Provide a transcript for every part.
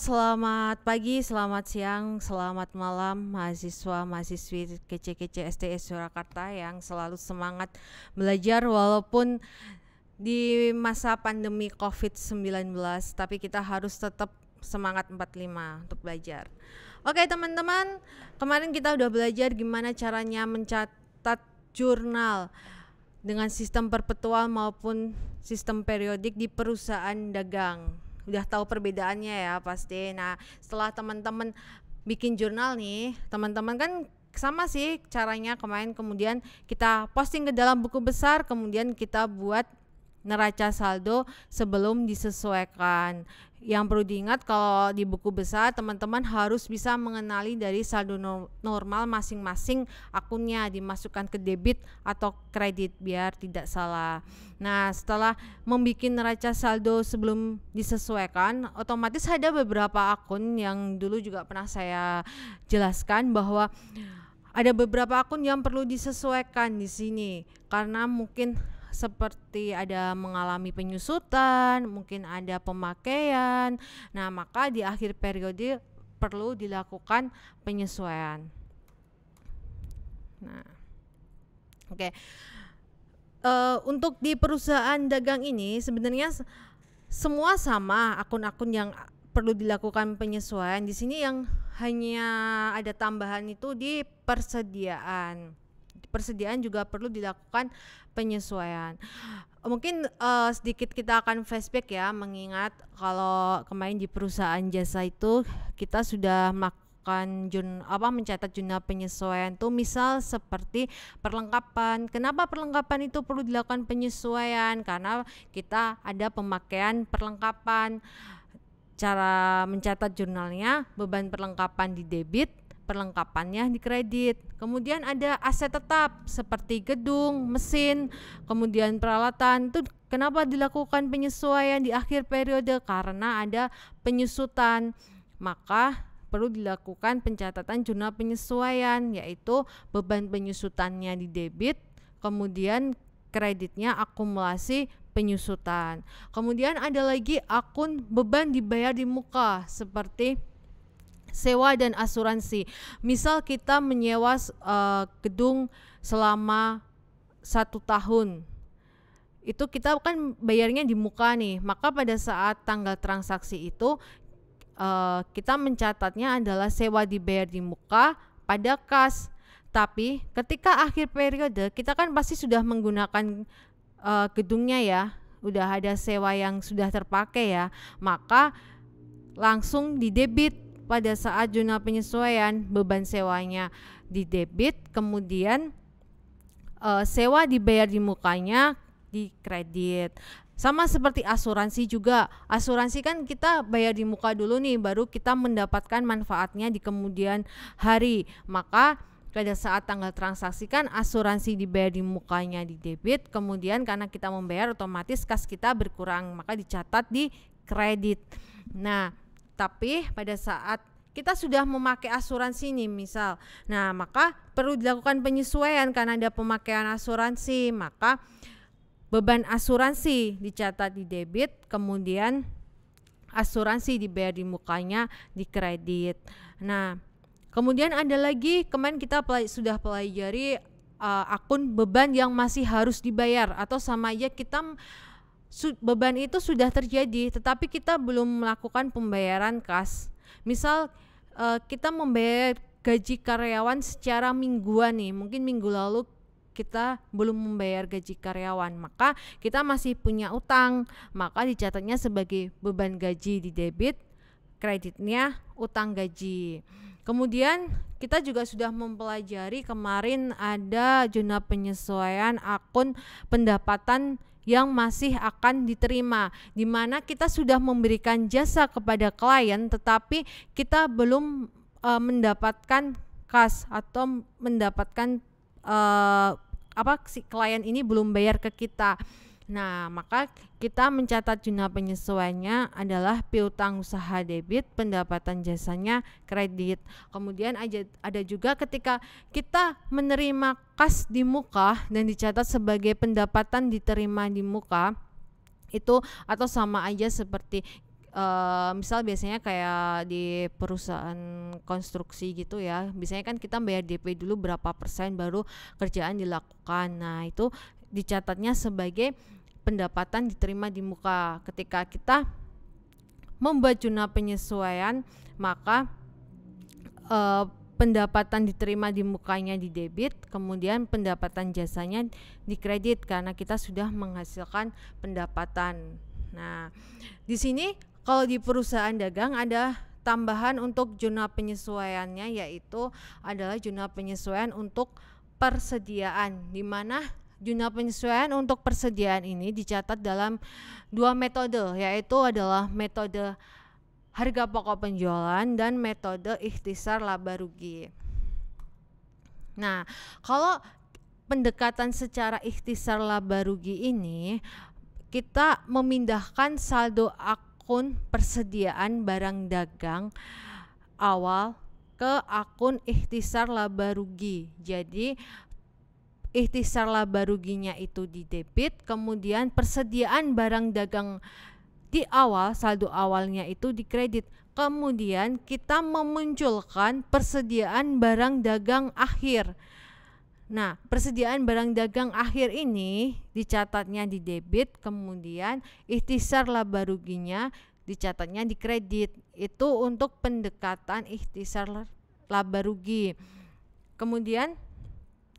Selamat pagi, selamat siang, selamat malam mahasiswa-mahasiswi kece-kece STS Surakarta yang selalu semangat belajar walaupun di masa pandemi COVID-19, tapi kita harus tetap semangat 45 untuk belajar. Oke teman-teman, kemarin kita udah belajar gimana caranya mencatat jurnal dengan sistem perpetual maupun sistem periodik di perusahaan dagang. Udah tahu perbedaannya ya pasti. Nah, setelah teman-teman bikin jurnal nih, teman-teman kan sama sih caranya kemarin, kemudian kita posting ke dalam buku besar, kemudian kita buat neraca saldo sebelum disesuaikan. Yang perlu diingat kalau di buku besar teman-teman harus bisa mengenali dari saldo normal masing-masing akunnya, dimasukkan ke debit atau kredit biar tidak salah. Nah, setelah membuat neraca saldo sebelum disesuaikan, otomatis ada beberapa akun yang dulu juga pernah saya jelaskan bahwa ada beberapa akun yang perlu disesuaikan di sini karena mungkin seperti ada mengalami penyusutan, mungkin ada pemakaian. Nah, maka di akhir periode perlu dilakukan penyesuaian. Nah, oke. Untuk di perusahaan dagang ini sebenarnya semua sama akun-akun yang perlu dilakukan penyesuaian. Di sini yang hanya ada tambahan itu di persediaan. Persediaan juga perlu dilakukan penyesuaian. Mungkin sedikit kita akan flashback ya, mengingat kalau kemarin di perusahaan jasa itu kita sudah melakukan mencatat jurnal penyesuaian tuh, misal seperti perlengkapan. Kenapa perlengkapan itu perlu dilakukan penyesuaian? Karena kita ada pemakaian perlengkapan. Cara mencatat jurnalnya, beban perlengkapan di debit, perlengkapannya di kredit. Kemudian ada aset tetap seperti gedung, mesin, kemudian peralatan. Itu kenapa dilakukan penyesuaian di akhir periode? Karena ada penyusutan. Maka perlu dilakukan pencatatan jurnal penyesuaian, yaitu beban penyusutannya di debit, kemudian kreditnya akumulasi penyusutan. Kemudian ada lagi akun beban dibayar di muka seperti sewa dan asuransi. Misal kita menyewa gedung selama 1 tahun, itu kita kan bayarnya di muka nih, maka pada saat tanggal transaksi itu kita mencatatnya adalah sewa dibayar di muka pada kas. Tapi ketika akhir periode kita kan pasti sudah menggunakan gedungnya ya, udah ada sewa yang sudah terpakai ya, maka langsung di debit. Pada saat jurnal penyesuaian, beban sewanya di debit, kemudian sewa dibayar di mukanya di kredit. Sama seperti asuransi juga. Asuransi kan kita bayar di muka dulu nih, baru kita mendapatkan manfaatnya di kemudian hari. Maka pada saat tanggal transaksi kan asuransi dibayar di mukanya di debit, kemudian karena kita membayar otomatis kas kita berkurang, maka dicatat di kredit. Nah, tapi pada saat kita sudah memakai asuransi nih misal, nah maka perlu dilakukan penyesuaian karena ada pemakaian asuransi, maka beban asuransi dicatat di debit, kemudian asuransi dibayar di mukanya di kredit. Nah, kemudian ada lagi kemarin kita sudah pelajari akun beban yang masih harus dibayar, atau sama aja kita beban itu sudah terjadi tetapi kita belum melakukan pembayaran kas. Misal kita membayar gaji karyawan secara mingguan nih, mungkin minggu lalu kita belum membayar gaji karyawan, maka kita masih punya utang, maka dicatatnya sebagai beban gaji di debit, kreditnya utang gaji. Kemudian kita juga sudah mempelajari kemarin ada jurnal penyesuaian akun pendapatan yang masih akan diterima, di mana kita sudah memberikan jasa kepada klien tetapi kita belum mendapatkan kas atau mendapatkan si klien ini belum bayar ke kita. Nah, maka kita mencatat jurnal penyesuaiannya adalah piutang usaha debit, pendapatan jasanya kredit. Kemudian ada juga ketika kita menerima kas di muka dan dicatat sebagai pendapatan diterima di muka, itu atau sama aja seperti misal biasanya kayak di perusahaan konstruksi gitu ya, biasanya kan kita bayar DP dulu berapa persen baru kerjaan dilakukan. Nah, itu dicatatnya sebagai pendapatan diterima di muka. Ketika kita membuat jurnal penyesuaian, maka pendapatan diterima di mukanya di debit, kemudian pendapatan jasanya di kredit karena kita sudah menghasilkan pendapatan. Nah, di sini kalau di perusahaan dagang ada tambahan untuk jurnal penyesuaiannya, yaitu adalah jurnal penyesuaian untuk persediaan, di mana jurnal penyesuaian untuk persediaan ini dicatat dalam dua metode, yaitu adalah metode harga pokok penjualan dan metode ikhtisar laba rugi. Nah, kalau pendekatan secara ikhtisar laba rugi ini, kita memindahkan saldo akun persediaan barang dagang awal ke akun ikhtisar laba rugi. Jadi ikhtisar laba ruginya itu di debit, kemudian persediaan barang dagang di awal, saldo awalnya itu di kredit. Kemudian kita memunculkan persediaan barang dagang akhir. Nah, persediaan barang dagang akhir ini dicatatnya di debit, kemudian ikhtisar laba ruginya dicatatnya di kredit. Itu untuk pendekatan ikhtisar laba rugi. Kemudian,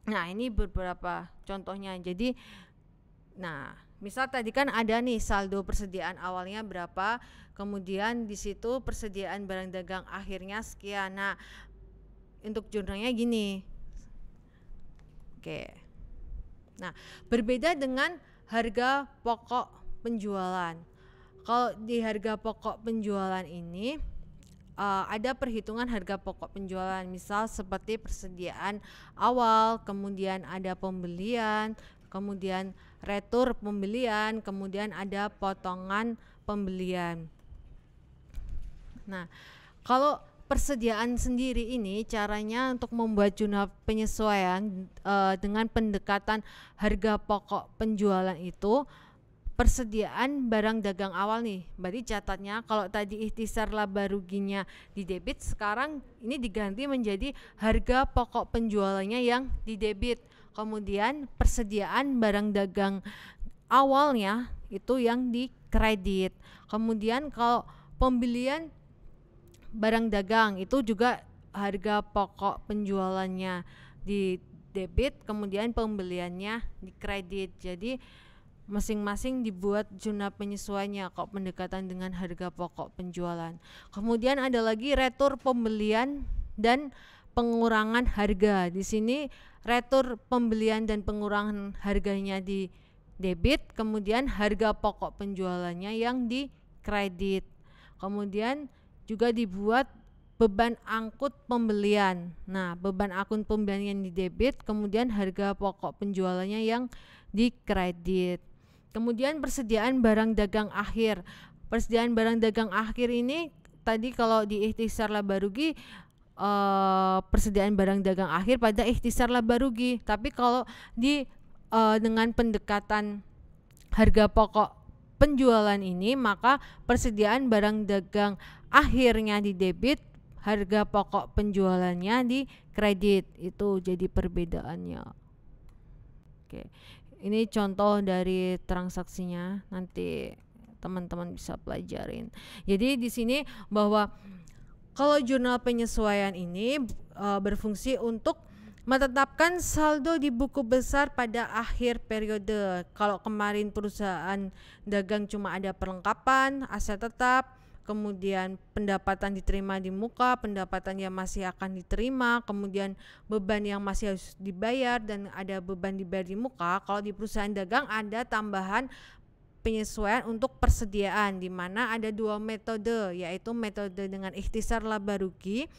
nah ini beberapa contohnya. Jadi, nah misal tadi kan ada nih saldo persediaan awalnya berapa, kemudian di situ persediaan barang dagang akhirnya sekian. Nah, untuk jurnalnya gini. Oke. Nah, berbeda dengan harga pokok penjualan. Kalau di harga pokok penjualan ini ada perhitungan harga pokok penjualan, misal seperti persediaan awal, kemudian ada pembelian, kemudian retur pembelian, kemudian ada potongan pembelian. Nah, kalau persediaan sendiri ini caranya untuk membuat jurnal penyesuaian dengan pendekatan harga pokok penjualan itu persediaan barang dagang awal nih. Berarti catatnya kalau tadi ikhtisar laba ruginya di debit, sekarang ini diganti menjadi harga pokok penjualannya yang di debit. Kemudian persediaan barang dagang awalnya itu yang di kredit. Kemudian kalau pembelian barang dagang itu juga harga pokok penjualannya di debit, kemudian pembeliannya di kredit. Jadi masing-masing dibuat jurnal penyesuaiannya kok pendekatan dengan harga pokok penjualan. Kemudian ada lagi retur pembelian dan pengurangan harga. Di sini retur pembelian dan pengurangan harganya di debit, kemudian harga pokok penjualannya yang di kredit. Kemudian juga dibuat beban angkut pembelian. Nah, beban angkut pembelian yang di debit, kemudian harga pokok penjualannya yang di kredit. Kemudian persediaan barang dagang akhir. Persediaan barang dagang akhir ini tadi kalau di ikhtisar laba rugi persediaan barang dagang akhir pada ikhtisar laba rugi. Tapi kalau di dengan pendekatan harga pokok penjualan ini, maka persediaan barang dagang akhirnya di debit, harga pokok penjualannya di kredit. Itu jadi perbedaannya. Oke. Ini contoh dari transaksinya, nanti teman-teman bisa pelajarin. Jadi di sini bahwa kalau jurnal penyesuaian ini berfungsi untuk menetapkan saldo di buku besar pada akhir periode. Kalau kemarin perusahaan dagang cuma ada perlengkapan, aset tetap, kemudian pendapatan diterima di muka, pendapatan yang masih akan diterima, kemudian beban yang masih harus dibayar, dan ada beban dibayar di muka. Kalau di perusahaan dagang ada tambahan penyesuaian untuk persediaan, di mana ada dua metode, yaitu metode dengan ikhtisar laba rugi,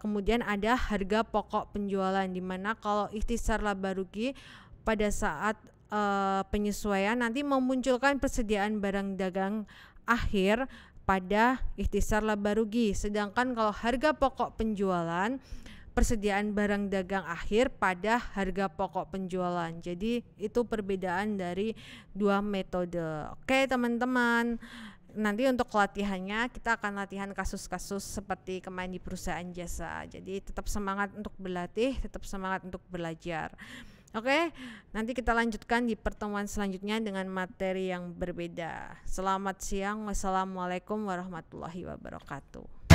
kemudian ada harga pokok penjualan, di mana kalau ikhtisar laba rugi pada saat penyesuaian nanti memunculkan persediaan barang dagang akhir pada ikhtisar laba rugi, sedangkan kalau harga pokok penjualan persediaan barang dagang akhir pada harga pokok penjualan. Jadi itu perbedaan dari dua metode. Oke teman-teman, nanti untuk latihannya kita akan latihan kasus-kasus seperti kemarin di perusahaan jasa. Jadi tetap semangat untuk berlatih, tetap semangat untuk belajar. Oke, nanti kita lanjutkan di pertemuan selanjutnya dengan materi yang berbeda. Selamat siang. Wassalamualaikum warahmatullahi wabarakatuh.